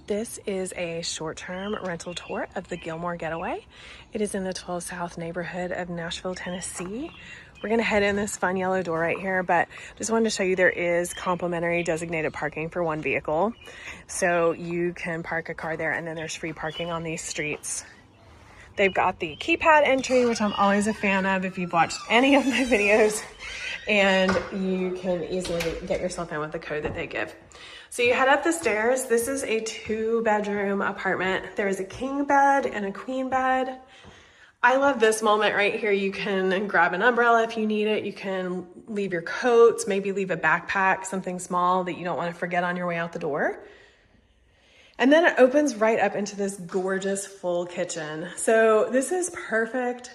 This is a short-term rental tour of the Gilmore Getaway. It is in the 12 South neighborhood of Nashville, Tennessee. We're gonna head in this fun yellow door right here, but just wanted to show you there is complimentary designated parking for one vehicle. So you can park a car there and then there's free parking on these streets. They've got the keypad entry, which I'm always a fan of if you've watched any of my videos, and you can easily get yourself in with the code that they give. So you head up the stairs. This is a 2-bedroom apartment. There is a king bed and a queen bed. I love this moment right here. You can grab an umbrella if you need it. You can leave your coats, maybe leave a backpack, something small that you don't want to forget on your way out the door. And then it opens right up into this gorgeous full kitchen. So this is perfect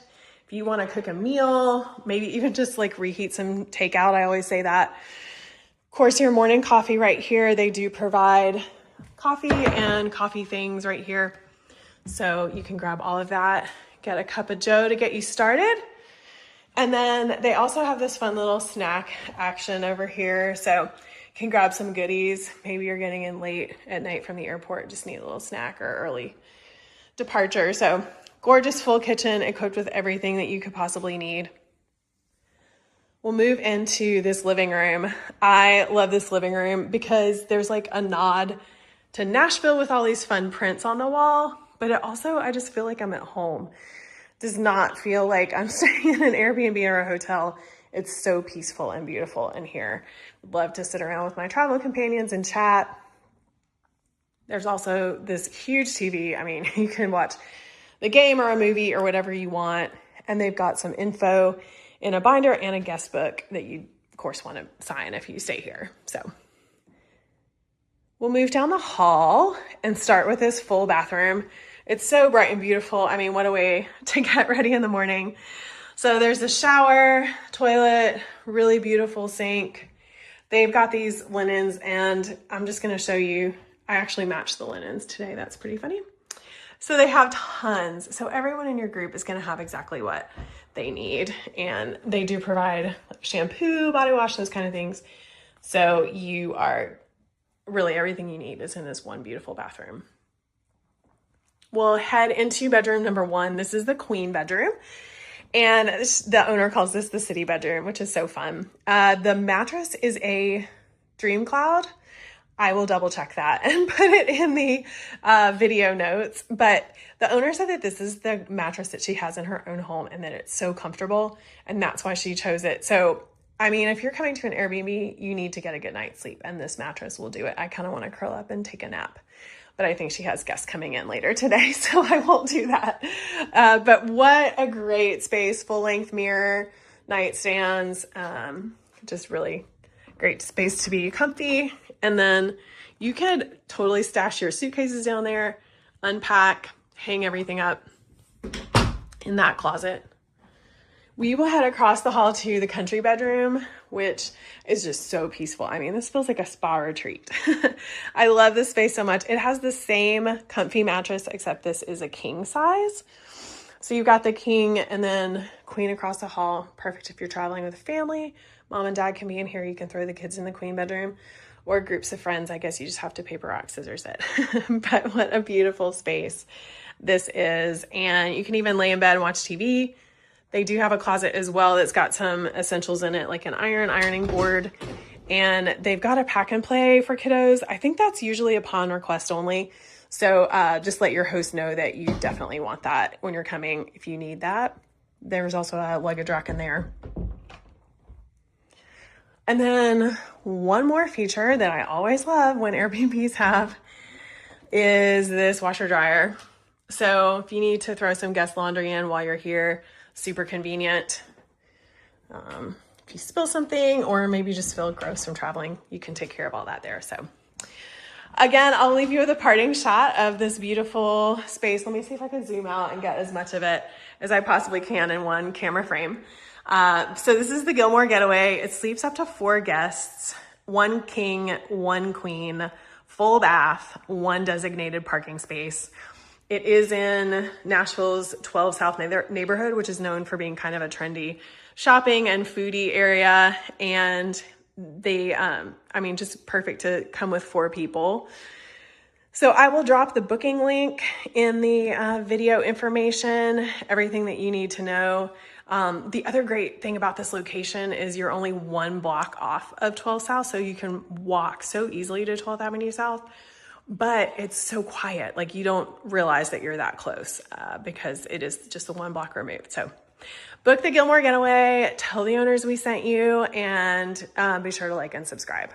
if you want to cook a meal, maybe even just like reheat some takeout. I always say that. Of course, your morning coffee right here. They do provide coffee and coffee things right here. So you can grab all of that, get a cup of joe to get you started. And then they also have this fun little snack action over here. So you can grab some goodies. Maybe you're getting in late at night from the airport, just need a little snack or early departure. So gorgeous full kitchen equipped with everything that you could possibly need. We'll move into this living room. I love this living room because there's like a nod to Nashville with all these fun prints on the wall, but it also, I just feel like I'm at home. Does not feel like I'm staying in an Airbnb or a hotel. It's so peaceful and beautiful in here. Love to sit around with my travel companions and chat. There's also this huge TV. I mean, you can watch the game or a movie or whatever you want. And they've got some info in a binder and a guest book that you, of course, want to sign if you stay here. So we'll move down the hall and start with this full bathroom. It's so bright and beautiful. I mean, what a way to get ready in the morning. So there's a shower, toilet, really beautiful sink. They've got these linens, and I'm just going to show you. I actually matched the linens today. That's pretty funny. So they have tons. So everyone in your group is going to have exactly what they need. And they do provide shampoo, body wash, those kind of things. So you are really, everything you need is in this one beautiful bathroom. We'll head into bedroom number 1. This is the queen bedroom. And the owner calls this the city bedroom, which is so fun. The mattress is a Dream Cloud. I will double check that and put it in the video notes. But the owner said that this is the mattress that she has in her own home and that it's so comfortable. And that's why she chose it. So, I mean, if you're coming to an Airbnb, you need to get a good night's sleep. And this mattress will do it. I kind of want to curl up and take a nap. But I think she has guests coming in later today, so I won't do that. But what a great space, full-length mirror, nightstands, just really great space to be comfy. And then you could totally stash your suitcases down there, unpack, hang everything up in that closet. We will head across the hall to the country bedroom, which is just so peaceful. I mean, this feels like a spa retreat. I love this space so much. It has the same comfy mattress, except this is a king size. So you've got the king and then queen across the hall. Perfect if you're traveling with a family. Mom and dad can be in here. You can throw the kids in the queen bedroom, or groups of friends. I guess you just have to paper, rock, scissors it. But what a beautiful space this is. And you can even lay in bed and watch TV. They do have a closet as well that's got some essentials in it, like an ironing board. And they've got a pack and play for kiddos. I think that's usually upon request only. So just let your host know that you definitely want that when you're coming if you need that. There's also a luggage rack in there. And then one more feature that I always love when Airbnbs have is this washer dryer. So if you need to throw some guest laundry in while you're here, super convenient. If you spill something or maybe just feel gross from traveling, you can take care of all that there. So again, I'll leave you with a parting shot of this beautiful space. Let me see if I can zoom out and get as much of it as I possibly can in one camera frame. So this is the Gilmore Getaway. It sleeps up to 4 guests, 1 king, 1 queen, full bath, 1 designated parking space. It is in Nashville's 12 South neighborhood, which is known for being kind of a trendy shopping and foodie area. And they, I mean, just perfect to come with 4 people. So I will drop the booking link in the video information, everything that you need to know. The other great thing about this location is you're only 1 block off of 12 South, so you can walk so easily to 12th Avenue South, but it's so quiet. Like, you don't realize that you're that close because it is just a 1 block removed. So book the Gilmore Getaway, tell the owners we sent you, and be sure to like and subscribe.